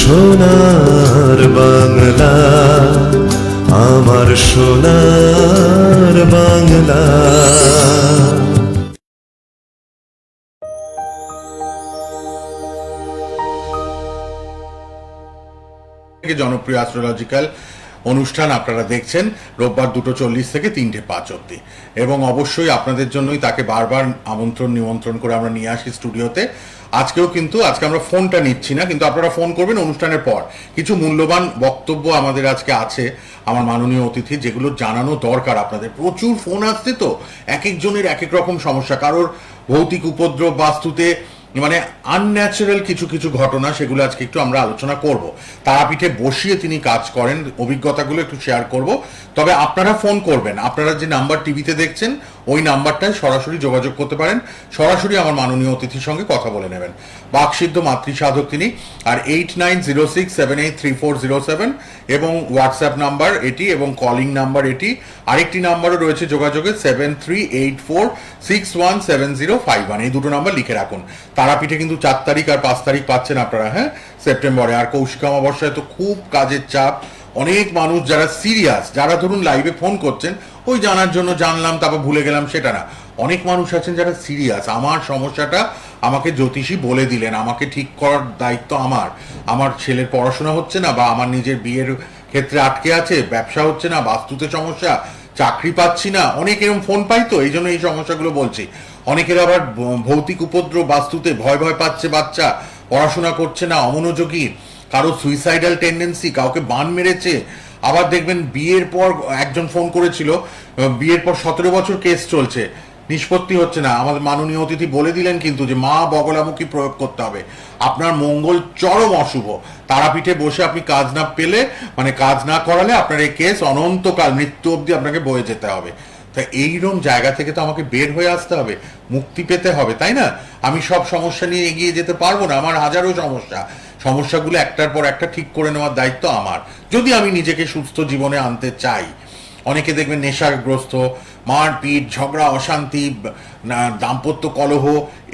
সোনার বাংলা, আমার সোনার বাংলা। জনপ্রিয় অ্যাস্ট্রোলজিক্যাল অনুষ্ঠান আপনারা দেখছেন রোববার 2:40 থেকে 3:05 অবধি, এবং অবশ্যই আপনাদের জন্যই তাকে বারবার নিমন্ত্রণ করে আমরা নিয়ে আসি স্টুডিওতে। আজকেও কিন্তু আজকে আমরা ফোনটা নিচ্ছি না, কিন্তু আপনারা ফোন করবেন অনুষ্ঠানের পর। কিছু মূল্যবান বক্তব্য আমাদের আজকে আছে আমার মাননীয় অতিথি, যেগুলো জানানো দরকার আপনাদের। প্রচুর ফোন আসছে তো, এক একজনের এক এক রকম সমস্যা, কারোর ভৌতিক উপদ্রব, বাস্তুতে মানে আনন্যাচারাল কিছু কিছু ঘটনা, সেগুলো আজকে একটু আমরা আলোচনা করব। তারাপীঠে বসিয়ে তিনি কাজ করেন, অভিজ্ঞতাগুলো একটু শেয়ার করব। তবে আপনারা ফোন করবেন, আপনারা যে নাম্বার টিভিতে দেখছেন ওই নাম্বারটায় সরাসরি যোগাযোগ করতে পারেন, সরাসরি আমার মাননীয় অতিথির সঙ্গে কথা বলে নেবেন। বাকসিদ্ধ মাতৃসাধক তিনি, আর 8906783407 এবং হোয়াটসঅ্যাপ নাম্বার এটি এবং কলিং নাম্বার এটি। আরেকটি নাম্বারও রয়েছে যোগাযোগে 7384617051, এই দুটো নাম্বার লিখে রাখুন। তারাপীঠে কিন্তু 4 তারিখ আর 5 তারিখ পাচ্ছেন আপনারা, হ্যাঁ, সেপ্টেম্বরে। আর কৌশিক অমাবস্যায় তো খুব কাজের চাপ, অনেক মানুষ যারা সিরিয়াস, যারা ধরুন লাইভে ফোন করছেন ওই জানার জন্য, জানলাম তারপর ভুলে গেলাম, সেটা না। অনেক মানুষ আছেন যারা সিরিয়াস, আমার সমস্যাটা আমাকে জ্যোতিষী বলে দিলেন, আমাকে ঠিক করার দায়িত্ব আমার। আমার ছেলের পড়াশোনা হচ্ছে না, বা আমার নিজের বিয়ের ক্ষেত্রে আটকে আছে, ব্যবসা হচ্ছে না, বাস্তুতে সমস্যা, চাকরি পাচ্ছি না, অনেক এরকম ফোন পাই, তো এই জন্য এই সমস্যাগুলো বলছি। অনেকের আবার ভৌতিক উপদ্রব, বাস্তুতে ভয় ভয় পাচ্ছে বাচ্চা, পড়াশোনা করছে না, অমনোযোগী, কারো সুইসাইডাল টেন্ডেন্সি, কাউকে বান মেরেছে। আবার দেখবেন বিয়ের পর একজন ফোন করেছিল, বিয়ের পর 17 বছর কেস চলছে, নিষ্পত্তি হচ্ছে না। আমাদের মাননীয় অতিথি বলে দিলেন কিন্তু যে মা বগলামুখী প্রয়োগ করতে হবে, আপনার মঙ্গল চরম অশুভ। তারাপীঠে বসে আপনি কাজ না পেলে, মানে কাজ না করালে আপনার এই কেস অনন্তকাল, মৃত্যু অবধি আপনাকে বয়ে যেতে হবে। তা এইরকম জায়গা থেকে তো আমাকে বের হয়ে আসতে হবে, মুক্তি পেতে হবে, তাই না? আমি সব সমস্যা নিয়ে এগিয়ে যেতে পারবো না, আমার হাজারো সমস্যাগুলো একটার পর একটা ঠিক করে নেওয়ার দায়িত্ব আমার, যদি আমি নিজেকে সুস্থ জীবনে আনতে চাই। অনেকে দেখবেন নেশাগ্রস্ত, মারপিট, ঝগড়া, অশান্তি, দাম্পত্য কলহ,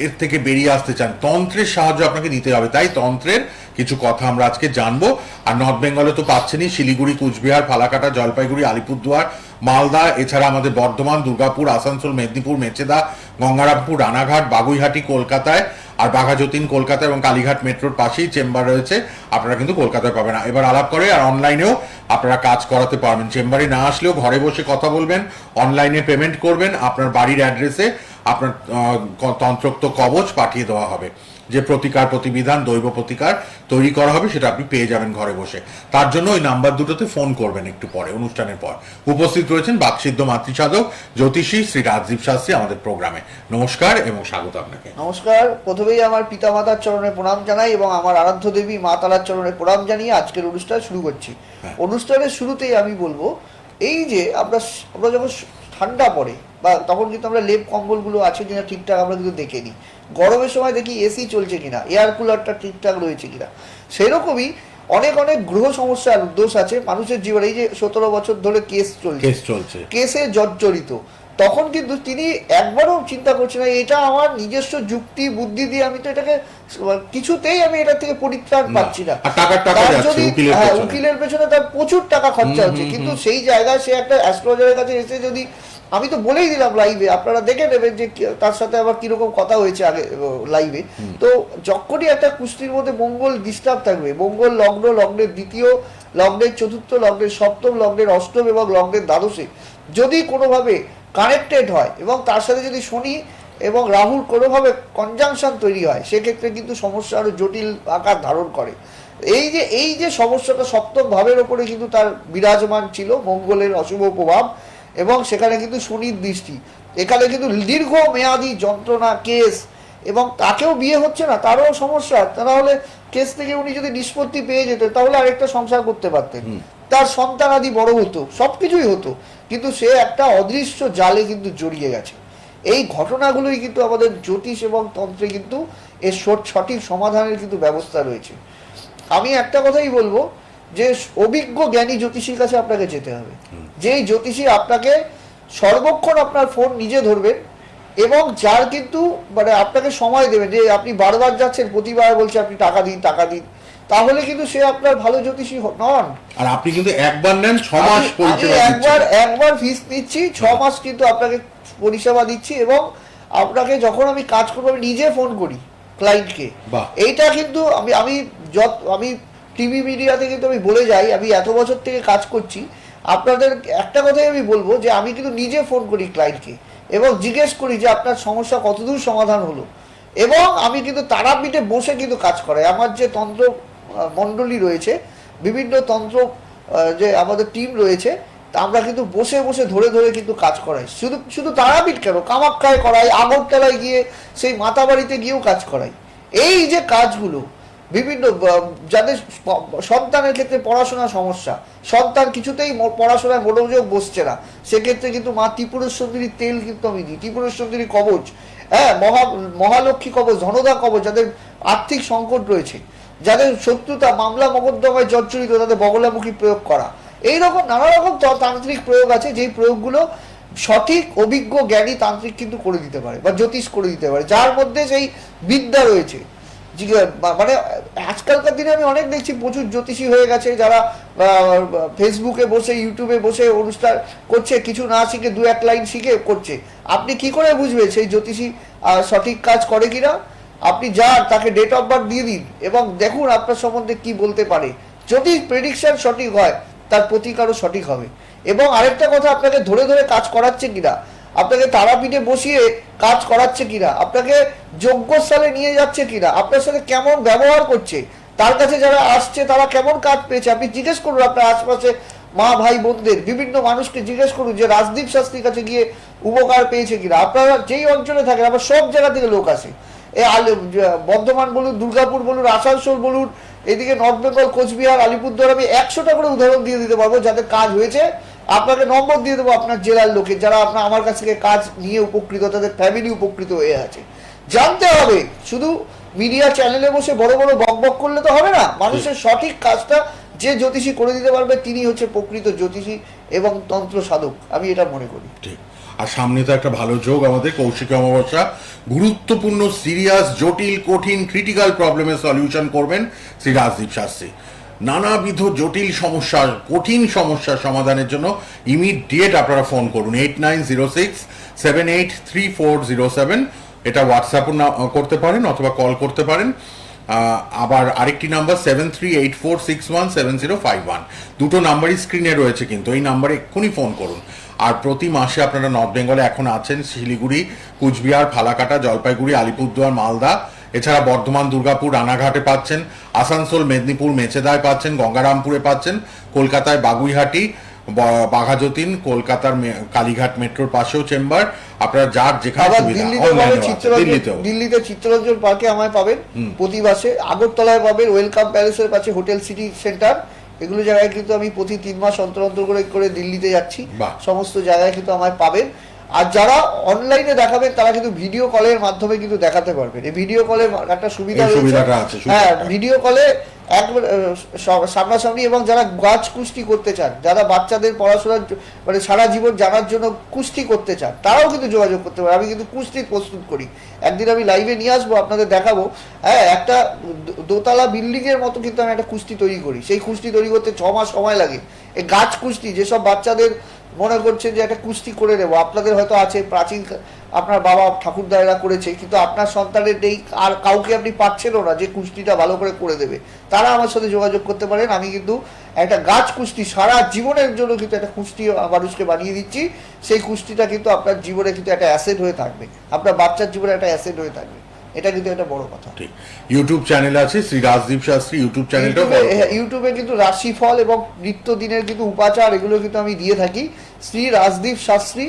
এর থেকে বেরিয়ে আসতে চান, তন্ত্রের সাহায্য আপনাকে নিতে হবে। তাই তন্ত্রের কিছু কথা আমরা আজকে জানবো। আর নর্থ বেঙ্গলে তো পাচ্ছেনই, শিলিগুড়ি, কুচবিহার, ফালাকাটা, জলপাইগুড়ি, আলিপুরদুয়ার, মালদা, এছাড়া আমাদের বর্ধমান, দুর্গাপুর, আসানসোল, মেদিনীপুর, মেচেদা, গঙ্গারামপুর, রানাঘাট, বাগুইহাটি কলকাতায়, আর বাঘাযতীন কলকাতা, এবং কালীঘাট মেট্রোর পাশেই চেম্বার রয়েছে, আপনারা কিন্তু কলকাতায় পাবেন। এবার আলাপ করে আর অনলাইনেও আপনারা কাজ করাতে পারবেন। চেম্বারে না আসলেও ঘরে বসে কথা বলবেন, অনলাইনে পেমেন্ট করবেন, আপনার বাড়ির অ্যাড্রেসে আপনার তন্ত্রোক্ত কবচ পাঠিয়ে দেওয়া হবে। যে প্রতিকার, প্রতিবিধান, দৈব প্রতিকার তৈরি করা হবে, সেটা আপনি পেয়ে যাবেন ঘরে বসে। তার জন্য ওই নাম্বার দুটোতে ফোন করবেন একটু পরে, অনুষ্ঠানের পর। উপস্থিত রয়েছেন বাকসিদ্ধ মাতৃসাধক জ্যোতিষী শ্রী রাজদীপ শাস্ত্রী আমাদের প্রোগ্রামে। নমস্কার এবং স্বাগত আপনাকে। নমস্কার। প্রথমেই আমার পিতামাতার চরণে প্রণাম জানাই এবং আমার আরাধ্য দেবী মা তারার চরণে প্রণাম জানিয়ে আজকের অনুষ্ঠান শুরু করছি। অনুষ্ঠানের শুরুতেই আমি বলবো, এই যে আমরা যখন ঠান্ডা পড়ে বা তখন কিন্তু আমরা লেপ কম্বলগুলো আছে কিনা ঠিকঠাক আমরা কিন্তু দেখে নিই। গরমের সময় দেখি এসি চলছে কিনা, এয়ার কুলারটা ঠিকঠাক রয়েছে কিনা। সেরকমই অনেক গ্রহ সমস্যার দোষ আছে মানুষের জীবনে। এই যে 17 বছর ধরে কেস চলছে, কেসে জর্জরিত, তখন কিন্তু তিনি একবারও চিন্তা করছেন না এটা আমার নিজস্ব যুক্তি বুদ্ধি দিয়ে আমি তো এটাকে কিছুতেই আমি এটা থেকে পরিত্রাণ পাচ্ছি না। যদি উকিলের পেছনে তার প্রচুর টাকা খরচা হচ্ছে, কিন্তু সেই জায়গায় সে একটা অ্যাস্ট্রোলজারের কাছে এসে যদি, আমি তো বলেই দিলাম লাইভে, আপনারা দেখে নেবেন যে তার সাথে আবার কিরকম কথা হয়েছে আগে লাইভে। তো যখনই একটা কুষ্টির মধ্যে মঙ্গল ডিস্টার্ব থাকবে, মঙ্গল লগ্নের দ্বিতীয়, লগ্নের চতুর্থ, লগ্নের সপ্তম, লগ্নের অষ্টম এবং লগ্নের দ্বাদশে যদি কোনোভাবে কানেক্টেড হয় এবং তার সাথে যদি শনি এবং রাহুর কোনোভাবে কনজাংশন তৈরি হয়, সেক্ষেত্রে কিন্তু সমস্যা আরো জটিল আকার ধারণ করে। এই যে সমস্যাটা সপ্তম ভাবের ওপরে কিন্তু তার বিরাজমান ছিল, মঙ্গলের অশুভ প্রভাব, এবং সেখানে কিন্তু শনির দৃষ্টি। এখানে কিন্তু দীর্ঘ মেয়াদী যন্ত্রণা, কেস, এবং তাকেও বিয়ে হচ্ছে না, তারও সমস্যা। তাহলে কেস থেকে উনি যদি নিষ্পত্তি পেয়ে যেতেন তাহলে আরেকটা সংসার করতে পারতেন, তার সন্তান আদি বড় হতো, সবকিছুই হতো, কিন্তু সে একটা অদৃশ্য জালে কিন্তু জড়িয়ে গেছে। এই ঘটনাগুলোই কিন্তু আমাদের জ্যোতিষ এবং তন্ত্রে কিন্তু এর সঠিক সমাধানের কিন্তু ব্যবস্থা রয়েছে। আমি একটা কথাই বলবো যে অভিজ্ঞ জ্ঞানী জ্যোতিষীর কাছে আপনাকে যেতে হবে, যেই জ্যোতিষী আপনাকে সর্বক্ষণ আপনার ফোন নিজে ধরবেন এবং যার কিন্তু মানে আপনাকে সময় দেবেন, যে আপনি বারবার যাচ্ছেন, প্রতিবার বলছে আপনি টাকা দিন, তাহলে কিন্তু সে আপনার ভালো জ্যোতিষী নন। আর আপনি কিন্তু একবার নেন 6 মাস আমি পরিষেবা একবার ফিস নিচ্ছি, 6 মাস কিন্তু আপনাকে পরিষেবা দিচ্ছি, এবং আপনাকে যখন আমি কাজ করবো আমি নিজে ফোন করি ক্লায়েন্টকে। বাহ। এইটা কিন্তু আমি টিভি মিডিয়াতে কিন্তু আমি বলে যাই, আমি এত বছর থেকে কাজ করছি, আপনাদের একটা কথাই আমি বলবো যে আমি কিন্তু নিজে ফোন করি ক্লায়েন্টকে এবং জিজ্ঞেস করি যে আপনার সমস্যা কতদূর সমাধান হলো, এবং আমি কিন্তু তারাপীঠে বসে কিন্তু কাজ করাই। আমার যে তন্ত্র মণ্ডলী রয়েছে, বিভিন্ন তন্ত্র যে আমাদের টিম রয়েছে, তা আমরা কিন্তু বসে বসে ধরে ধরে কিন্তু কাজ করাই। শুধু তারাপীঠ কেন, কামাখ্যায় করাই, আগরতলায় গিয়ে সেই মাতাবাড়িতে গিয়েও কাজ করাই। এই যে কাজগুলো বিভিন্ন যাদের সন্তানের ক্ষেত্রে পড়াশোনার সমস্যা, সন্তান কিছুতেই পড়াশোনায় মনোযোগ বসছে না, সেক্ষেত্রে কিন্তু মা ত্রিপুরেশ্বরীর তেল কিন্তু আমি দিই, ত্রিপুরেশ্বরীর কবচ, হ্যাঁ, মহালক্ষ্মী কবচ, ধনদা কবচ, যাদের আর্থিক সংকট রয়েছে, যাদের শত্রুতা, মামলা মকদ্দমায় জর্জরিত, তাদের বগলামুখী প্রয়োগ করা, এইরকম নানা রকম তান্ত্রিক প্রয়োগ আছে, যেই প্রয়োগগুলো সঠিক অভিজ্ঞ জ্ঞানী তান্ত্রিক কিন্তু করে দিতে পারে বা জ্যোতিষ করে দিতে পারে, যার মধ্যে সেই বিদ্যা রয়েছে। মানে আজকালকার দিনে আমি অনেক দেখছি প্রচুর জ্যোতিষী হয়ে গেছে, যারা ফেসবুকে বসে, ইউটিউবে বসে অনুষ্ঠান করছে, কিছু না শিখে 2-1 লাইন শিখে করছে। আপনি কি করে বুঝবেন সেই জ্যোতিষী সঠিক কাজ করে কিনা? আপনি যান, তাকে ডেট অফ বার্থ দিয়ে দিন এবং দেখুন আপনার সম্বন্ধে কি বলতে পারে। যদি প্রেডিকশন সঠিক হয়, তার প্রতিকারও সঠিক হবে। এবং আরেকটা কথা, আপনাকে ধরে ধরে কাজ করাচ্ছে কিনা, আপনাকে তারাপীঠে বসিয়ে কাজ করাচ্ছে কিনা, আপনাকে যজ্ঞস্থলে নিয়ে যাচ্ছে কিনা, আপনার সাথে কেমন ব্যবহার করছে, তার কাছে যারা আসছে তারা কেমন কাজ পেয়েছে, আপনি জিজ্ঞেস করুন আপনার আশপাশে মা ভাই বোনদের, বিভিন্ন মানুষকে জিজ্ঞেস করুন যে রাজদীপ শাস্ত্রীর কাছে গিয়ে উপকার পেয়েছে কিনা। আপনারা যেই অঞ্চলে থাকেন, আবার সব জায়গা থেকে লোক আসে, বর্ধমান বলুন, দুর্গাপুর বলুন, আসানসোল বলুন, এদিকে নর্থ বেঙ্গল, কোচবিহার, আলিপুরদুয়ার, আমি 100টা করে উদাহরণ দিয়ে দিতে পারবো যাদের কাজ হয়েছে। আপনাকে নম্বর দিয়ে দেবো আপনার জেলার লোকের, যারা আমার কাছ থেকে কাজ নিয়ে উপকৃত, তাদের ফ্যামিলি উপকৃত হয়ে আছে। জানতে হবে, শুধু মিডিয়া চ্যানেলে বসে বড় বড় বকবক করলে তো হবে না। মানুষের সঠিক কাজটা যে জ্যোতিষী করে দিতে পারবে, তিনি হচ্ছে প্রকৃত জ্যোতিষী এবং তন্ত্র সাধক, আমি এটা মনে করি। ঠিক। আর সামনে তো একটা ভালো যোগ আমাদের, কৌশিকী অমাবস্যা, গুরুত্বপূর্ণ, সিরিয়াস, জটিল, কঠিন, ক্রিটিক্যাল প্রবলেমের সলিউশন করবেন শ্রী রাজদীপ শাস্ত্রী। নানাবিধ জটিল সমস্যার, কঠিন সমস্যার সমাধানের জন্য ইমিডিয়েট আপনারা ফোন করুন 8906783407। এটা হোয়াটসঅ্যাপও করতে পারেন অথবা কল করতে পারেন। আবার আরেকটি নাম্বার 7384617051, দুটো নাম্বারই স্ক্রিনে রয়েছে, কিন্তু এই নাম্বারে এক্ষুনি ফোন করুন। আর প্রতি মাসে আপনারা নর্থ বেঙ্গলে এখন আছেন, শিলিগুড়ি, কুচবিহার, ফালাকাটা, জলপাইগুড়ি, আলিপুরদুয়ার, মালদা, এছাড়া বর্ধমান, দুর্গাপুর, রানাঘাটে পাচ্ছেন, আসানসোল, মেদিনীপুর, মেচেদায় পাচ্ছেন, গঙ্গারামপুরে পাচ্ছেন, কলকাতায় বাগুইহাটি, বাঘাযতীন, কলকাতার কালীঘাট মেট্রোর পাশেও চেম্বার, আপনারা যার যেখানে দিল্লিতে চিত্তরঞ্জন পার্কে আমায় পাবেন প্রতি মাসে, আগরতলায় পাবেন ওয়েলকাম প্যালেসের পাশে হোটেল সিটি সেন্টার, এগুলো জায়গায় কিন্তু আমি প্রতি 3 মাস অন্তর অন্তর করে দিল্লিতে যাচ্ছি, সমস্ত জায়গায় কিন্তু আমায় পাবেন। আর যারা অনলাইনে দেখাবেন তারা কিন্তু ভিডিও কলের মাধ্যমে কিন্তু দেখাতে পারবেন। এই ভিডিও কলের একটা সুবিধা রয়েছে, হ্যাঁ, ভিডিও কলে একবার সামনাসামনি। এবং যারা গাছ কুস্তি করতে চান, যারা বাচ্চাদের পড়াশোনার মানে সারা জীবন জানার জন্য কুস্তি করতে চান, তারাও কিন্তু যোগাযোগ করতে পারে। আমি কিন্তু কুস্তি প্রস্তুত করি, একদিন আমি লাইভে নিয়ে আসবো, আপনাদের দেখাবো। হ্যাঁ, একটা দোতলা বিল্ডিং এর মতো কিন্তু আমি একটা কুস্তি তৈরি করি। সেই কুস্তি তৈরি করতে 6 মাস সময় লাগে। এই গাছ কুস্তি, যেসব বাচ্চাদের মনে করছেন যে একটা কুস্তি করে নেবো, আপনাদের হয়তো আছে, প্রাচীন আপনার বাবা ঠাকুরদায়েরা করেছে, কিন্তু আপনার সন্তানের নেই, আর কাউকে আপনি পাচ্ছেনও না যে কুস্তিটা ভালো করে দেবে, তারা আমার সাথে যোগাযোগ করতে পারেন। আমি কিন্তু একটা গাছ কুস্তি সারা জীবনের জন্য কিন্তু একটা কুস্তি মানুষকে বানিয়ে দিচ্ছি। সেই কুস্তিটা কিন্তু আপনার জীবনে কিন্তু একটা অ্যাসেট হয়ে থাকবে, আপনার বাচ্চার জীবনে একটা অ্যাসেট হয়ে থাকবে। এটা কিন্তু একটা বড় কথা। ঠিক। ইউটিউব চ্যানেল আছে শ্রী রাজদীপ শাস্ত্রী, ইউটিউব চ্যানেলটা ইউটিউবে কিন্তু রাশিফল এবং নিত্যদিনের কিন্তু উপাচার, এগুলো কিন্তু আমি দিয়ে থাকি। শ্রী রাজদীপ শাস্ত্রী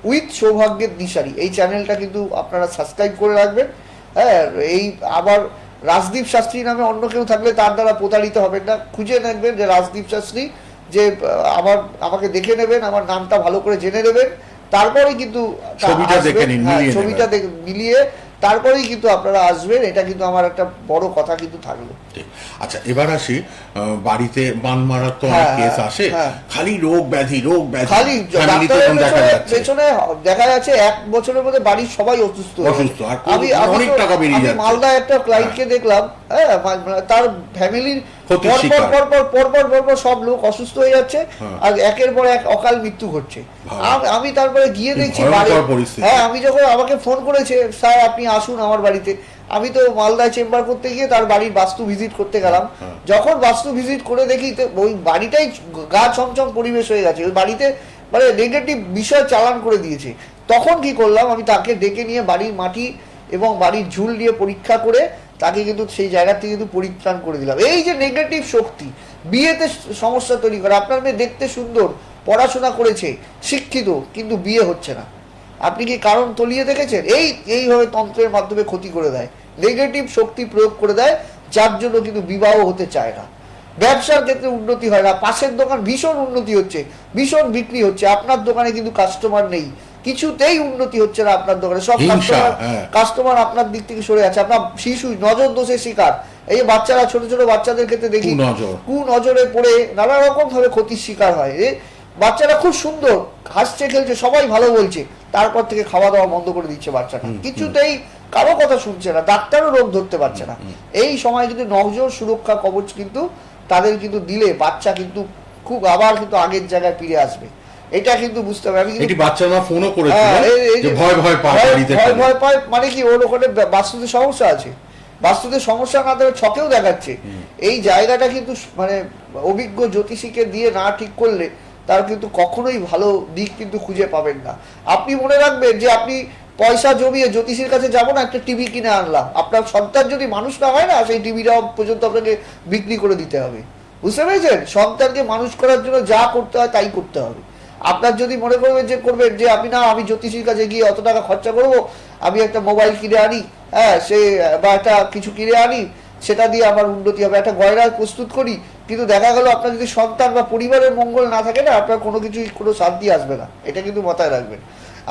উইথ সৌভাগ্যের দিশারি, এই চ্যানেলটা কিন্তু আপনারা সাবস্ক্রাইব করে রাখবেন। হ্যাঁ, এই আবার রাজদীপ শাস্ত্রী নামে অন্য কেউ থাকলে তার দ্বারা প্রতারিত হবেন না, খুঁজে নেবেন যে রাজদীপ শাস্ত্রী, যে আমাকে দেখে নেবেন, আমার নামটা ভালো করে জেনে নেবেন, তারপরেই কিন্তু ছবিটা মিলিয়ে তারপরেই কিন্তু আপনারা আসবেন। এটা কিন্তু আমার একটা বড় কথা কিন্তু থাকলো। আচ্ছা, এবার আসি, বাড়িতে বান মারার তো অনেক কেস আসে, খালি রোগ ব্যাধি খালি পেছনে দেখা যাচ্ছে 1 বছরের মধ্যে বাড়ির সবাই অসুস্থ। আমি মালদা একটা ক্লায়েন্টকে দেখলাম, হ্যাঁ তার ফ্যামিলির ক্ষতির শিকার। পরপর সব লোক অসুস্থ হয়ে যাচ্ছে আর একের পর এক অকাল মৃত্যু ঘটছে। আমি তারপরে গিয়ে দেখছি বাড়ি, হ্যাঁ আমি যখন আমাকে ফোন করেছে স্যার আপনি আসুন আমার বাড়িতে, আমি তো মালদায় চেম্বার করতে গিয়ে তার বাড়ির বাস্তু ভিজিট করতে গেলাম। যখন বাস্তু ভিজিট করে দেখি তো ওই বাড়িটাই গা ছমছম পরিবেশ হয়ে গেছে, ওই বাড়িতে মানে নেগেটিভ বিষয় চালান করে দিয়েছে। তখন কি করলাম, আমি তাকে ডেকে নিয়ে বাড়ির মাটি এবং বাড়ির ঝুল নিয়ে পরীক্ষা করে তাকে কিন্তু সেই জায়গা থেকে কিন্তু পরিত্রাণ করে দিলাম। এই যে নেগেটিভ শক্তি বিয়েতে সমস্যা তৈরি করে, আপনার মেয়ে দেখতে সুন্দর, পড়াশোনা করেছে, শিক্ষিত, কিন্তু বিয়ে হচ্ছে না, আপনি কি কারণ তলিয়ে দেখেছেন? এইভাবে তন্ত্রের মাধ্যমে ক্ষতি করে দেয়, নেগেটিভ শক্তি প্রয়োগ করে দেয়, যার জন্য কিন্তু বিবাহ হতে চায় না, ব্যবসার ক্ষেত্রে উন্নতি হয় না। পাশের দোকান ভীষণ উন্নতি হচ্ছে, ভীষণ বিক্রি হচ্ছে, আপনার দোকানে কিন্তু কাস্টমার নেই, কিছুতেই উন্নতি হচ্ছে না আপনার দোকানে, সব কাস্টমার আপনার দিক থেকে সরে আছে, আপনার শিশু নজর দোষের শিকার। এই যে বাচ্চারা, ছোট ছোট বাচ্চাদের ক্ষেত্রে দেখি কুনজরে পড়ে নানা রকম ভাবে ক্ষতির শিকার হয়। বাচ্চারা খুব সুন্দর হাসছে খেলছে, সবাই ভালো বলছে, তারপর থেকে খাওয়া দাওয়া বন্ধ করে দিচ্ছে বাচ্চাটা, কিছুতেই কারো কথা শুনছে না, ডাক্তারও রোগ ধরতে পারছে না। এই সময় কিন্তু নজর সুরক্ষা কবচ কিন্তু তাদের কিন্তু দিলে বাচ্চা কিন্তু খুব আবার কিন্তু আগের জায়গায় ফিরে আসবে, এটা কিন্তু বুঝতে হবে। আমি কিন্তু বাচ্চার মা ফোনও করেছিল যে ভয় পায়, মানে কি ওর ওখানে বাস্তুতে সমস্যা আছে, বাস্তুতে সমস্যা না দেবে ছকেও দেখাচ্ছে। এই জায়গাটা কিন্তু মানে অভিজ্ঞ জ্যোতিষীকে দিয়ে না ঠিক করলে তার কিন্তু কখনোই ভালো দিক কিন্তু খুঁজে পাবেন না। আপনি মনে রাখবেন যে আপনি পয়সা জমিয়ে জ্যোতিষীর কাছে যাবো না, একটা টিভি কিনে আনলাম, আপনার সন্তান যদি মানুষ না হয় না, সেই টিভিটা পর্যন্ত আপনাকে বিক্রি করে দিতে হবে, বুঝতে পেরেছেন? সন্তানকে মানুষ করার জন্য যা করতে হয় তাই করতে হবে। আপনার যদি মনে করবেন যে আমি জ্যোতিষীর কাছে গিয়ে অত টাকা খরচা করবো, আমি একটা মোবাইল কিনে আনি, হ্যাঁ সে বা একটা কিছু কিনে আনি, সেটা দিয়ে আমার উন্নতি হবে, একটা গয়না প্রস্তুত করি, কিন্তু দেখা গেল আপনার যদি সন্তান বা পরিবারের মঙ্গল না থাকে না, আপনার কোনো কিছুই কোনো শান্তি আসবে না, এটা কিন্তু মাথায় রাখবেন।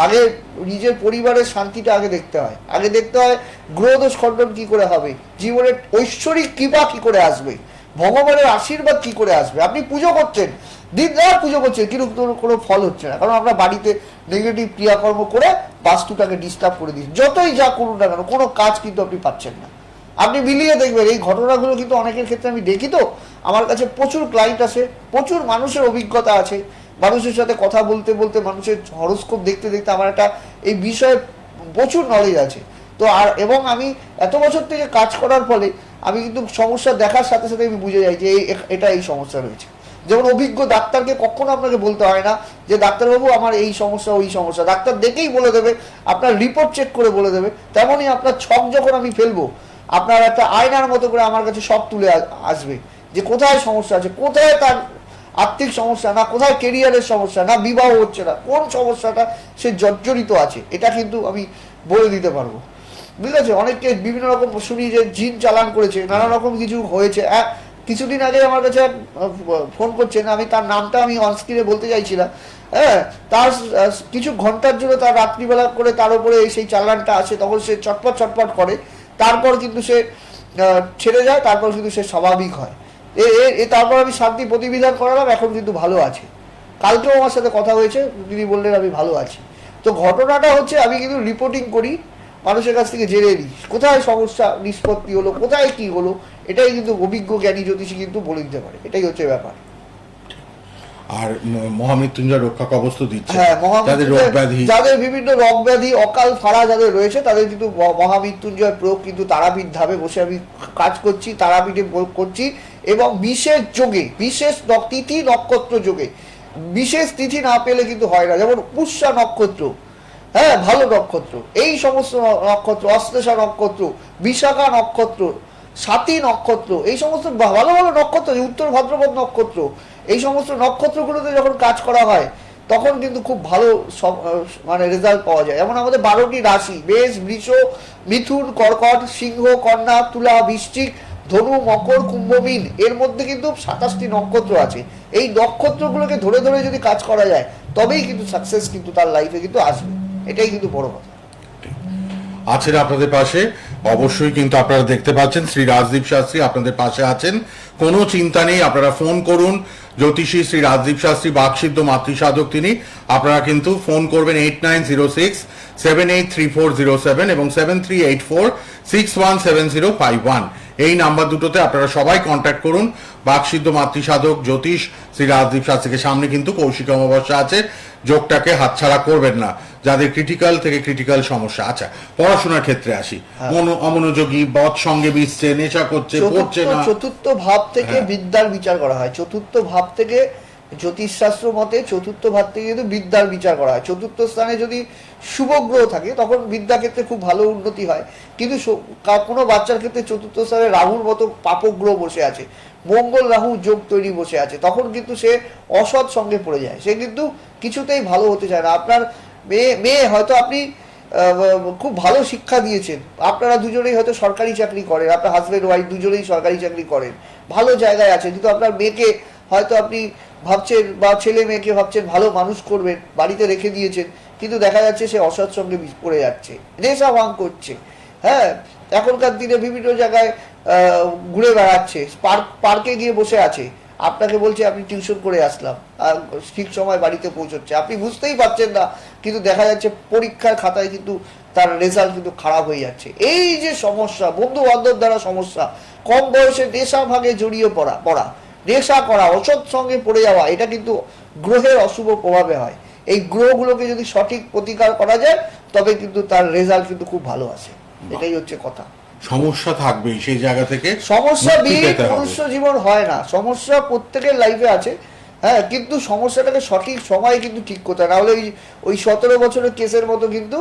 আগে নিজের পরিবারের শান্তিটা আগে দেখতে হয়, আগে দেখতে হয় গ্রহদোষ খণ্ডন কি করে হবে, জীবনের ঐশ্বরিক কৃপা কি করে আসবে, ভগবানের আশীর্বাদ কি করে আসবে। আপনি পুজো করছেন, দিন রাত পুজো করছেন, কিন্তু কোনো ফল হচ্ছে না, কারণ আমরা বাড়িতে নেগেটিভ ক্রিয়াকর্ম করে বাস্তুটাকে ডিস্টার্ব করে দিচ্ছি। যতই যা করুন না কেন, কোনো কাজ কিন্তু আপনি পাচ্ছেন না। আপনি মিলিয়ে দেখবেন এই ঘটনাগুলো কিন্তু অনেকের ক্ষেত্রে আমি দেখি, তো আমার কাছে প্রচুর ক্লায়েন্ট আসে, প্রচুর মানুষের অভিজ্ঞতা আছে, মানুষের সাথে কথা বলতে বলতে, মানুষের হরোস্কোপ দেখতে দেখতে আমার একটা এই বিষয়ে প্রচুর নলেজ আছে। তো আর এবং আমি এত বছর থেকে কাজ করার ফলে আমি কিন্তু সমস্যা দেখার সাথে সাথে আমি বুঝে যাই যে এটা এই সমস্যা রয়েছে। যেমন অভিজ্ঞ ডাক্তারকে কখনো আপনাকে বলতে হয় না যে ডাক্তারবাবু আমার এই সমস্যা ওই সমস্যা, ডাক্তার দেখেই বলে দেবে, আপনার রিপোর্ট চেক করে বলে দেবে। তেমনই আপনার ছক যখন আমি ফেলবো, আপনার একটা আয়নার মতো করে আমার কাছে সব তুলে আসবে যে কোথায় সমস্যা আছে, কোথায় তার আর্থিক সমস্যা, না কোথায় কেরিয়ারের সমস্যা, না বিবাহ হচ্ছে না, কোন সমস্যাটা সে জর্জরিত আছে, এটা কিন্তু আমি বলে দিতে পারবো, বুঝতে পারছি। অনেককে বিভিন্ন রকম শুনি যে জিন চালান করেছে, নানা রকম কিছু হয়েছে। কিছুদিন আগে আমার কাছে ফোন করছেন, আমি তার নামটা আমি অনস্ক্রিনে বলতে চাইছিলাম, হ্যাঁ তার কিছু ঘন্টার জন্য তার রাত্রিবেলা করে তার উপরে সেই চালানটা আসে, তখন সে চটপট করে, তারপর কিন্তু সে ছেড়ে যায়, তারপর কিন্তু সে স্বাভাবিক হয়। তারপর আমি শান্তি প্রতিবিধান করালাম, এখন কিন্তু ভালো আছে। কালকেও আমার সাথে কথা হয়েছে, তিনি বললেন আমি ভালো আছি। তো ঘটনাটা হচ্ছে আমি কিন্তু রিপোর্টিং করি, মানুষের কাছ থেকে জেনে নিই কোথায় সমস্যা নিষ্পত্তি হলো, কোথায় কি হলো, এটাই কিন্তু অভিজ্ঞ জ্ঞানী জ্যোতিষী কিন্তু বলে দিতে পারে, এটাই হচ্ছে ব্যাপার। আর মহামৃত্যুঞ্জয় রক্ষা কবচ তো দিচ্ছে, হ্যাঁ যাদের বিভিন্ন রোগ ব্যাধি অকাল ফাড়া যাদের রয়েছে, তাদের কিন্তু মহামৃত্যুঞ্জয় প্রয়োগ কিন্তু তারাপীঠ ধামে বসে আমি কাজ করছি, তারাপীঠে করছি, এবং বিশেষ যোগে, বিশেষ তিথি নক্ষত্র যোগে, বিশেষ তিথি না পেলে কিন্তু হয় না। যেমন পুষ্যা নক্ষত্র, হ্যাঁ ভালো নক্ষত্র, এই সমস্ত নক্ষত্র, অশ্লেষা নক্ষত্র, বিশাখা নক্ষত্র, সাতী নক্ষত্র, এই সমস্ত ভালো ভালো নক্ষত্র, উত্তর ভাদ্রপদ নক্ষত্র, এই সমস্ত নক্ষত্রগুলোতে যখন কাজ করা হয় তখন কিন্তু খুব ভালো মানে রেজাল্ট পাওয়া যায়। যেমন আমাদের 12টি রাশি, মেষ, বৃষ, মিথুন, কর্কট, সিংহ, কন্যা, তুলা, বৃশ্চিক, ধনু, মকর, কুম্ভ, মীন, এর মধ্যে কিন্তু 27টি নক্ষত্র আছে। এই নক্ষত্রগুলোকে ধরে ধরে যদি কাজ করা যায় তবেই কিন্তু সাকসেস কিন্তু তার লাইফে কিন্তু আসবে, এটাই কিন্তু বড় কথা। আছেন আপনাদের পাশে, অবশ্যই কিন্তু আপনারা দেখতে পাচ্ছেন শ্রী রাজদীপ শাস্ত্রী আপনাদের পাশে আছেন, কোনো চিন্তা নেই, আপনারা ফোন করুন। জ্যোতিষী শ্রী রাজদীপ শাস্ত্রী, বাকসিদ্ধ মাতৃসাধক তিনি, আপনারা কিন্তু ফোন করবেন 8906783407 এবং 7384617051, এই নাম্বার দুটোতে আপনারা সবাই কন্ট্যাক্ট করুন। বাকসিদ্ধ মাতৃসাধক জ্যোতিষ শ্রী রাজদীপ শাস্ত্রীকে সামনে কিন্তু কৌশিক অমাবস্যা আছে, যোগটাকে হাতছাড়া করবেন না যাদের ক্রিটিক্যাল থেকে ক্রিটিক্যাল সমস্যা। আচ্ছা, পড়াশোনার ক্ষেত্রে আসি। অমনোযোগী, বদ সঙ্গে মিশছে, নেশা করছে, পড়ছে না। চতুর্থ ভাব থেকে বিদ্যার বিচার করা হয়। চতুর্থ ভাব থেকে জ্যোতিষশাস্ত্র মতে চতুর্থ ভাব থেকে কিন্তু বিদ্যার বিচার করা হয়। চতুর্থ স্থানে যদি শুভ গ্রহ থাকে তখন বিদ্যা ক্ষেত্রে খুব ভালো উন্নতি হয়, কিন্তু কোনো বাচ্চার ক্ষেত্রে চতুর্থ স্থানে রাহুর মতো পাপক গ্রহ বসে আছে, মঙ্গল রাহু যোগ তৈরি বসে আছে, তখন কিন্তু সে অসৎ সঙ্গে পড়ে যায়, সে কিন্তু কিছুতেই ভালো হতে চায় না। আপনার মেয়ে হয়তো আপনি খুব ভালো শিক্ষা দিয়েছেন, আপনারা দুজনেই হয়তো সরকারি চাকরি করেন, আপনার হাজব্যান্ড ওয়াইফ দুজনেই সরকারি চাকরি করেন, ভালো জায়গায় আছে, কিন্তু আপনার মেয়েকে হয়তো আপনি ভাবছেন বা ছেলে মেয়েকে ভাবছেন ভালো মানুষ করবেন, বাড়িতে রেখে দিয়েছেন, কিন্তু দেখা যাচ্ছে সে অসৎ সঙ্গে পড়ে যাচ্ছে, নেশা ভাঙ করছে। হ্যাঁ, এখনকার দিনে বিভিন্ন জায়গায় ঘুরে বেড়াচ্ছে, পার্কে গিয়ে বসে আছে, আপনাকে বলছে আমি টিউশন করে আসলাম, আর ঠিক সময় বাড়িতে পৌঁছচ্ছে, আপনি বুঝতেই পারছেন না, কিন্তু দেখা যাচ্ছে পরীক্ষার খাতায় কিন্তু তার রেজাল্ট কিন্তু খারাপ হয়ে যাচ্ছে। এই যে সমস্যা, বন্ধু বান্ধব দ্বারা সমস্যা, কম বয়সে নেশা ভাগে জড়িয়ে পড়া, নেশা করা, অসৎ সঙ্গে পড়ে যাওয়া, এটা কিন্তু গ্রহের অশুভ প্রভাবে হয়। এই গ্রহগুলোকে যদি সঠিক প্রতিকার করা যায় তবে কিন্তু তার রেজাল্ট কিন্তু খুব ভালো আসে, এটাই হচ্ছে কথা। সমস্যা থাকবেই সেই জায়গা থেকে, সমস্যা মুক্তি বিহীন পেতে হবে। মনুষ্য জীবন হয় না, সমস্যা প্রত্যেকের লাইফে আছে। হ্যাঁ, কিন্তু সমস্যাটাকে সঠিক সময়ে কিন্তু ঠিক করতে হয়, নাহলে ওই 17 বছরের কেসের মতো কিন্তু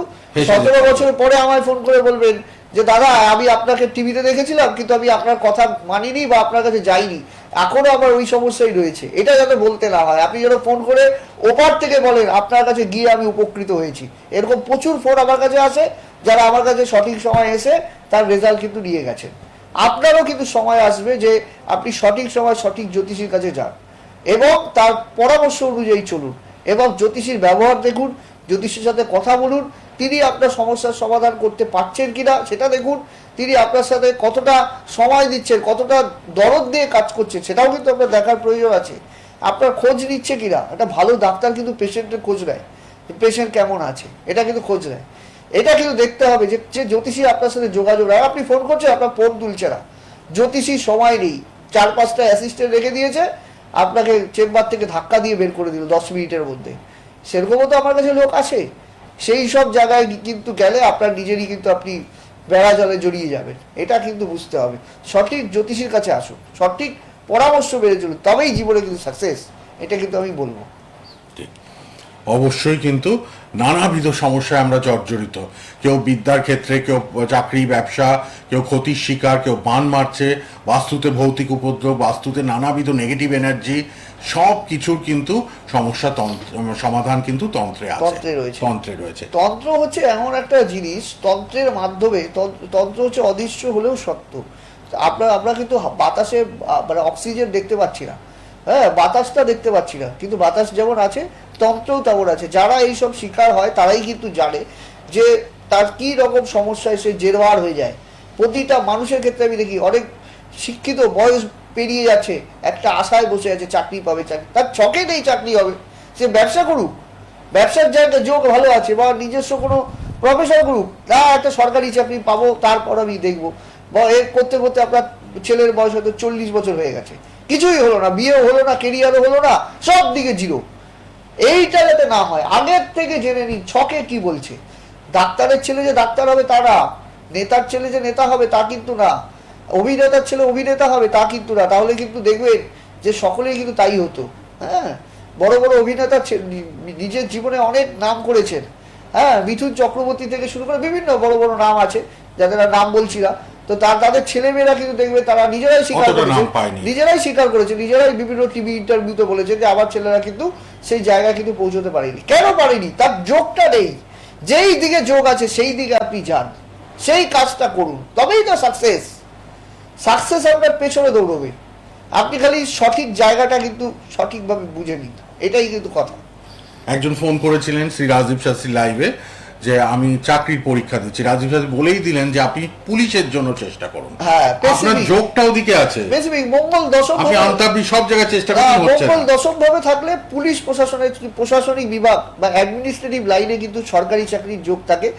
17 বছর পরে আমায় ফোন করে বলবেন যে দাদা আমি আপনাকে টিভিতে দেখেছিলাম কিন্তু আমি আপনার কথা মানিনি বা আপনার কাছে যাইনি, এখনো আমার ওই সমস্যাই রয়েছে, এটা যাতে বলতে না হয়। আপনি যেন ফোন করে ওপার থেকে বলেন আপনার কাছে গিয়ে আমি উপকৃত হয়েছি, এরকম প্রচুর ফোন আমার কাছে আসে, যারা আমার কাছে সঠিক সময় এসে তার রেজাল্ট কিন্তু নিয়ে গেছেন। আপনারও কিন্তু সময় আসবে যে আপনি সঠিক সময় সঠিক জ্যোতিষীর কাছে যান এবং তার পরামর্শ অনুযায়ী চলুন, এবং জ্যোতিষীর ব্যবহার দেখুন, জ্যোতিষীর সাথে কথা বলুন, তিনি আপনার সমস্যার সমাধান করতে পারছেন কিনা সেটা দেখুন, তিনি আপনার সাথে কতটা সময় দিচ্ছেন, কতটা দরদ দিয়ে কাজ করছেন সেটাও কিন্তু আপনার দেখার প্রয়োজন আছে। আপনার খোঁজ নিচ্ছে কিনা, একটা ভালো ডাক্তার কিন্তু পেশেন্টের খোঁজ নেয়, পেশেন্ট কেমন আছে এটা কিন্তু খোঁজ নেয়, এটা কিন্তু দেখতে হবে যে জ্যোতিষী আপনার সাথে যোগাযোগ রাখে। আপনি ফোন করছেন, আপনার ফোন তুলছে না, জ্যোতিষীর সময় নেই, 4-5টা অ্যাসিস্ট্যান্ট রেখে দিয়েছে, আপনাকে চেম্বার থেকে ধাক্কা দিয়ে বের করে দিল 10 মিনিটের মধ্যে, সেরকমও তো আমার কাছে লোক আছে। সেই সব জায়গায় কিন্তু গেলে আপনার নিজেরই কিন্তু আপনি বেড়া জলে জড়িয়ে যাবেন, এটা কিন্তু বুঝতে হবে। সঠিক জ্যোতিষীর কাছে আসুন, সঠিক পরামর্শ মেনে চলুন, তবেই জীবনে কিন্তু সাকসেস, এটা কিন্তু আমি বলবো। অবশ্যই কিন্তু নানাবিধ সমস্যায় আমরা জর্জরিত, কেউ বিদ্যার ক্ষেত্রে, কেউ চাকরি ব্যবসা, কেউ ক্ষতির শিকার, কেউ বান মারছে, বাস্তুতে ভৌতিক উপদ্রব, বাস্তুতে নানাবিধ নেগেটিভ এনার্জি, সব কিছুর কিন্তু সমস্যা সমাধান কিন্তু তন্ত্রে রয়েছে। তন্ত্র হচ্ছে এমন একটা জিনিস, তন্ত্রের মাধ্যমে, তন্ত্র হচ্ছে অদৃশ্য হলেও সত্য। আমরা কিন্তু বাতাসে মানে অক্সিজেন দেখতে পাচ্ছি না, হ্যাঁ, বাতাসটা দেখতে পাচ্ছি না, কিন্তু বাতাস যেমন আছে তন্ত্রও তেমন আছে। যারা এইসব শিকার হয় তারাই কিন্তু জানে যে তার কি রকম সমস্যায় সে জেরবার হয়ে যায়। প্রতিটা মানুষের ক্ষেত্রে আমি দেখি, অনেক শিক্ষিত, বয়স পেরিয়ে যাচ্ছে, একটা আশায় বসে আছে চাকরি পাবে, তার ছকে নেই চাকরি হবে, সে ব্যবসা করুক, ব্যবসার জায়গায় যোগ ভালো আছে, বা নিজস্ব কোনো প্রফেশন করুক, না একটা সরকারি চাকরি পাবো তারপর আমি দেখবো, বা এর করতে করতে আপনার ছেলের বয়স হয়তো 40 বছর হয়ে গেছে, কিছুই হলো না, বিয়েও হলো না, কেরিয়ারও হলো না, সব দিকে জিরো। এইটা যাতে না হয় আগের থেকে জেনে নিন ছকে কি বলছে। ডাক্তারের ছেলে যে ডাক্তার হবে তা না, নেতার ছেলে যে নেতা হবে তা কিন্তু না, অভিনেতার ছেলে অভিনেতা হবে তা কিন্তু না, তাহলে কিন্তু দেখবেন যে সকলেই কিন্তু তাই হতো। হ্যাঁ, বড় বড় অভিনেতা নিজের জীবনে অনেক নাম করেছেন, হ্যাঁ, মিঠুন চক্রবর্তী থেকে শুরু করে বিভিন্ন বড় বড় নাম আছে যাদের নাম বলছি না, তো তাদের ছেলেমেয়েরা কিন্তু দেখবে তারা নিজেরাই স্বীকার করেছে, নিজেরাই বিভিন্ন টিভি ইন্টারভিউতে বলেছে যে আমার ছেলেরা কিন্তু সেই জায়গায় কিন্তু পৌঁছতে পারেনি। কেন পারেনি? তার যোগটা নেই। যেই দিকে যোগ আছে সেই দিকে আপনি যান, সেই কাজটা করুন, তবেই তো সাকসেস আপনার পেছনে দৌড়বে। আপনি খালি সঠিক জায়গাটা কিন্তু সঠিকভাবে বুঝে নিন, এটাই কিন্তু কথা। একজন ফোন করেছিলেন শ্রী রাজদীপ শাস্ত্রী লাইভে যে আমি চাকরির পরীক্ষা দিচ্ছি, রাজদীপ শাস্ত্রী বলেই দিলেন যে আপনি পুলিশের জন্য চেষ্টা করুন। হ্যাঁ, আপনার যোগটা ওদিকে আছে, মঙ্গল দশম, আপনি আন্তর্জাতিক সব জায়গায় চেষ্টা করতে হচ্ছে। মঙ্গল দশম ভাবে থাকলে পুলিশ প্রশাসনিক বিভাগ বা অ্যাডমিনিস্ট্রেটিভ লাইনে কিন্তু সরকারি চাকরির যোগ থাকে,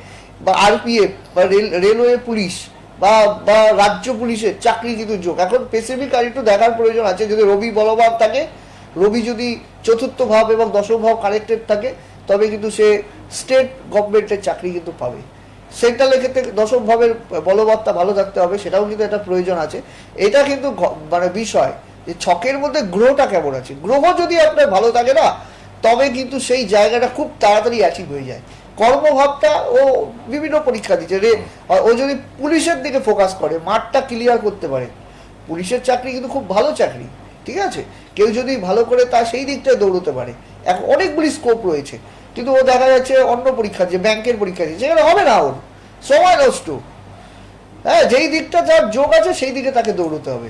বা আরপিএফ বা রেলওয়ে পুলিশ বা বা রাজ্য পুলিশের চাকরি কিন্তু যোগ। এখন স্পেসিফিক আর একটু দেখার প্রয়োজন আছে, যদি রবি বলবান থাকে, রবি যদি চতুর্থ ভাব এবং দশম ভাব কানেক্টেড থাকে, তবে কিন্তু সে স্টেট গভর্নমেন্টের চাকরি কিন্তু পাবে। সেন্ট্রালের ক্ষেত্রে দশম ভাবের বলবত্তা ভালো থাকতে হবে, সেটাও কিন্তু একটা প্রয়োজন আছে। এটা কিন্তু মানে বিষয় যে ছকের মধ্যে গ্রহটা কেমন আছে। গ্রহ যদি আপনার ভালো থাকে না, তবে কিন্তু সেই জায়গাটা খুব তাড়াতাড়ি অ্যাচিভ হয়ে যায়। কর্মভাবটা ও বিভিন্ন পরীক্ষা দিচ্ছে রে, ও যদি পুলিশের দিকে ফোকাস করে, মাঠটা ক্লিয়ার করতে পারে, পুলিশের চাকরি কিন্তু খুব ভালো চাকরি, ঠিক আছে। কেউ যদি ভালো করে তা সেই দিকটায় দৌড়তে পারে, এখন অনেকগুলি স্কোপ রয়েছে, কিন্তু ও দেখা যাচ্ছে অন্য পরীক্ষা যে ব্যাংকের পরীক্ষা দিচ্ছে, সেখানে হবে না, ওর সময় নষ্ট। হ্যাঁ, যেই দিকটা যার যোগ আছে সেই দিকে তাকে দৌড়তে হবে।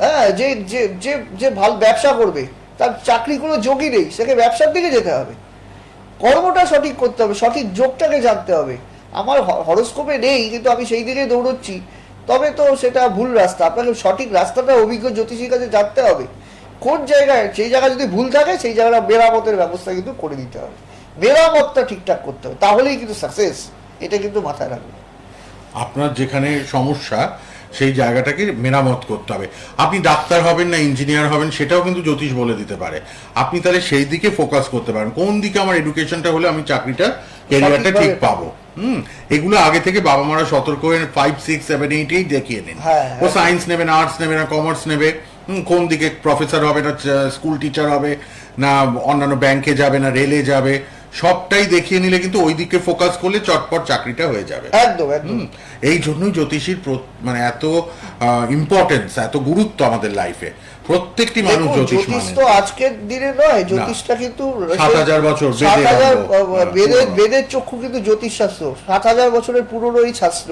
হ্যাঁ, যে যে যে যে ভালো ব্যবসা করবে, তার চাকরি কোনো যোগই নেই, সেকে ব্যবসার দিকে যেতে হবে। কর্মটা সঠিক করতে হবে, সঠিক যোগটাকে জানতে হবে। আমার হরস্কোপে নেই, কিন্তু আমি সেই দিকে দৌড়চ্ছি, তবে তো সেটা ভুল রাস্তা। আপনাকে সঠিক রাস্তাটা অভিজ্ঞ জ্যোতিষীর কাছে জানতে হবে। কোন জায়গায়, সেই জায়গায় যদি ভুল থাকে, সেই জায়গাটা মেরামতের ব্যবস্থা কিন্তু করে দিতে হবে। মেরামতটা ঠিকঠাক করতে হবে, তাহলেই কিন্তু সাকসেস। এটা কিন্তু মাথায় রাখবেন। আপনার যেখানে সমস্যা সেই জায়গাটাকে মেরামত করতে হবে। আপনি ডাক্তার হবেন না ইঞ্জিনিয়ার হবেন, সেটাও কিন্তু জ্যোতিষ বলে দিতে পারে। আপনি তাহলে সেই দিকে ফোকাস করতে পারেন, কোন দিকে আমার এডুকেশনটা হলে আমি চাকরিটা, ক্যারিয়ারটা ঠিক পাবো। এগুলো আগে থেকে বাবা মারা সতর্ক হয়ে 5, 6, 7, 8 দেখিয়ে নিন। ও সায়েন্স নেবে না, আর্টস নেবে না, কমার্স নেবে, কোন দিকে প্রফেসর হবে না স্কুল টিচার হবে না অন্যান্য ব্যাংকে যাবে না রেলে যাবে, সবটাই দেখিয়ে নিলে কিন্তু ওই দিকে ফোকাস করলে চটপট চাকরিটা হয়ে যাবে। একদম একদম। এই জন্যই জ্যোতিষীর মানে এত ইম্পর্টেন্স, এত গুরুত্ব আমাদের লাইফে। প্রত্যেকটি মানুষ জ্যোতিষ মানে তো আজকের দিনে নয়, জ্যোতিষটা কিন্তু 7000 বছর বেদের চক্ষু কিন্তু জ্যোতিষ শাস্ত্র 7000 বছরের পুরনো এই শাস্ত্র,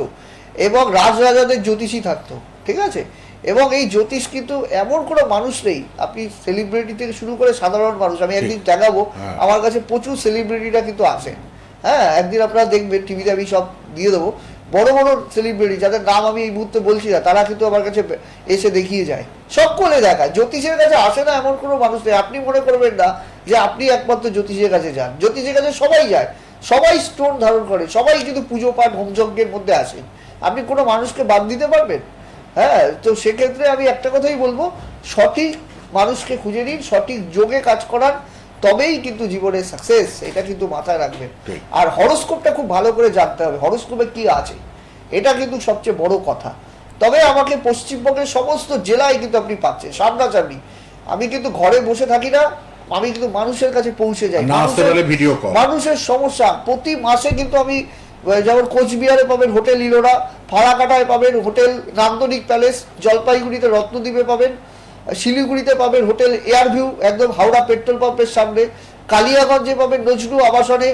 এবং রাজরাজাদের জ্যোতিষী থাকতো, ঠিক আছে। এবং এই জ্যোতিষ কিন্তু এমন কোনো মানুষ নেই, আপনি সেলিব্রিটি থেকে শুরু করে সাধারণ মানুষ, আমি একদিন দেখাবো, আমার কাছে প্রচুর সেলিব্রিটিরা কিন্তু আসে। হ্যাঁ, একদিন আপনারা দেখবেন টিভিতে, আমি সব দিয়ে দেবো। বড় বড় সেলিব্রিটি যাদের নাম আমি এই মুহূর্তে বলছি না, তারা কিন্তু আমার কাছে এসে দেখিয়ে যায়, সকলে দেখায়। জ্যোতিষের কাছে আসে না এমন কোনো মানুষ নেই। আপনি মনে করবেন না যে আপনি একমাত্র জ্যোতিষের কাছে যান, জ্যোতিষের কাছে সবাই যায়, সবাই স্টোন ধারণ করে, সবাই কিন্তু পুজো পাঠ হোমযজ্ঞের মধ্যে আসে। আপনি কোনো মানুষকে বাদ দিতে পারবেন? হ্যাঁ, তো সেক্ষেত্রে আমি একটা কথাই বলবো, সঠিক মানুষকে খুঁজে নিন, সঠিক যোগে কাজ করান, তবেই কিন্তু জীবনে সাকসেস। এটা কিন্তু মাথায় রাখবেন। আর হরোস্কোপটা খুব ভালো করে জানতে হবে, হরোস্কোপে কি আছে, এটা কিন্তু সবচেয়ে বড় কথা। তবে আমাকে পশ্চিমবঙ্গের সমস্ত জেলায় কিন্তু আপনি পাচ্ছেন সামনাসামনি। আমি কিন্তু ঘরে বসে থাকি না, আমি কিন্তু মানুষের কাছে পৌঁছে যাই। মানুষের সমস্যা প্রতি মাসে কিন্তু আমি, যেমন কোচবিহারে পাবেন হোটেল ইলোরা, ফারাকাটায় পাবেন হোটেল নান্দনিক প্যালেস, জলপাইগুড়িতে রত্নদ্বীপে পাবেন, শিলিগুড়িতে পাবেন হোটেল এয়ারভিউ একদম হাওড়া পেট্রোল পাম্পের সামনে, কালিয়াগঞ্জে পাবেন নজরু আবাসনে,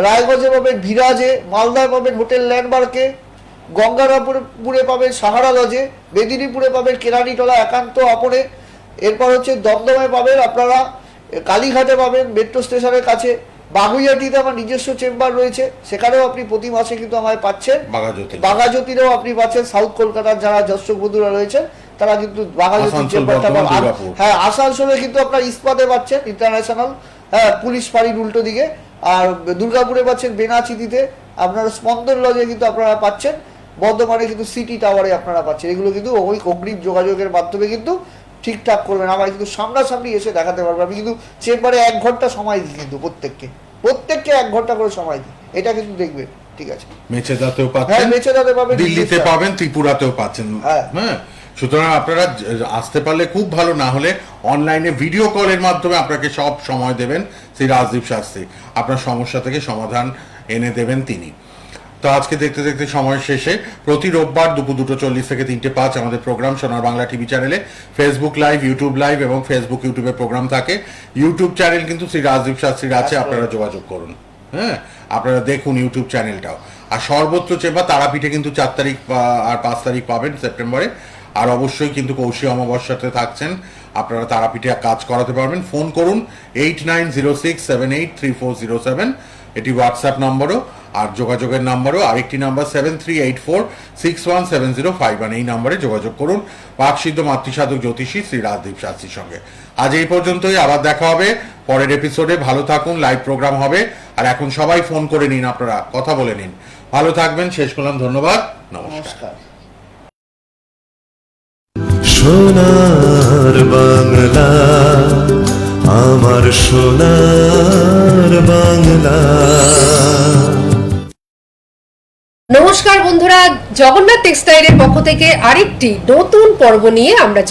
রায়গঞ্জে পাবেন ভিরাজে, মালদায় পাবেন হোটেল ল্যান্ডমার্কে, গঙ্গারামপুরে পাবেন সাহারা লজে, মেদিনীপুরে পাবেন কেরানিটলা একান্ত আপনে, এরপর হচ্ছে দমদমে পাবেন আপনারা, কালীঘাটে পাবেন মেট্রো স্টেশনের কাছে, বাগুইয়াটিতে আমার নিজস্ব চেম্বার রয়েছে, সেখানেও আপনি প্রতি মাসে কিন্তু আমায় পাচ্ছেন। বাঘাজ্যোতিরেও আপনি পাচ্ছেন। সাউথ কলকাতার যারা দর্শক বন্ধুরা রয়েছেন তারা কিন্তু বাঘাজ্যোতির চেম্বারটা পাবেন। হ্যাঁ, আসানসোলে কিন্তু আপনার ইস্পাতে পাচ্ছেন ইন্টারন্যাশনাল, হ্যাঁ, পুলিশ ফাঁড়ির উল্টো দিকে। আর দুর্গাপুরে পাচ্ছেন বেনাচিতিতে, আপনারা স্পন্দন লজে কিন্তু আপনারা পাচ্ছেন, বর্ধমানে কিন্তু সিটি টাওয়ারে আপনারা পাচ্ছেন। এগুলো কিন্তু ওই অগ্রিম যোগাযোগের মাধ্যমে কিন্তু ঠিকঠাক করবেন। আমার কিন্তু সামনাসামনি এসে দেখাতে পারবো। আমি কিন্তু চেম্বারে 1 ঘন্টা সময় দিই, কিন্তু প্রত্যেককে 1 ঘন্টা করে সময় দিই, এটা কিন্তু দেখবেন, ঠিক আছে। মেচেদাতেও পাচ্ছেন, হ্যাঁ মেচেদাতে পাবেন, দিল্লিতে পাবেন, ত্রিপুরাতেও পাচ্ছেন। হ্যাঁ, সুতরাং আপনারা আসতে পারলে খুব ভালো, না হলে অনলাইনে ভিডিও কলের মাধ্যমে আপনাকে সব সময় দেবেন শ্রী রাজদীপ শাস্ত্রী, আপনার সমস্যা থেকে সমাধান এনে দেবেন তিনি। তো আজকে দেখতে দেখতে সময় শেষে, প্রতি রোববার দুপুর 2:40 থেকে 3:05 আমাদের প্রোগ্রাম সোনার বাংলা টিভি চ্যানেলে, ফেসবুক লাইভ, ইউটিউব লাইভ এবং ফেসবুক ইউটিউবে প্রোগ্রাম থাকে। ইউটিউব চ্যানেল কিন্তু শ্রী রাজদীপ শাস্ত্রীর আছে, আপনারা যোগাযোগ করুন। হ্যাঁ, আপনারা দেখুন ইউটিউব চ্যানেলটাও। আর সর্বত্র চেম্বার তারাপীঠে কিন্তু 4 তারিখ আর 5 তারিখ পাবেন সেপ্টেম্বরে। আর অবশ্যই কিন্তু কৌশিক অমাবস্যাতে থাকছেন, আপনারা তারাপীঠে কাজ করাতে পারবেন। ফোন করুন 8906783407, এটি হোয়াটসঅ্যাপ নম্বরও, আর যোগাযোগের নাম্বারও আরেকটি নাম্বার 7384617051, এই নাম্বারে যোগাযোগ করুন বাকসিদ্ধ মাতৃসাধক জ্যোতিষী শ্রী রাজদীপ শাস্ত্রীর সঙ্গে। আজ এই পর্যন্তই, আবার দেখা হবে পরের এপিসোডে। ভালো থাকুন, লাইভ প্রোগ্রাম হবে। আর এখন সবাই ফোন করে নিন, আপনারা কথা বলে নিন। ভালো থাকবেন, শেষ করলাম, ধন্যবাদ, নমস্কার। সোনার বাংলা, আমার সোনার বাংলা। নমস্কার বন্ধুরা, জগন্নাথ টেক্সটাইলের পক্ষ থেকে আরেকটি নতুন পর্ব নিয়ে আমরা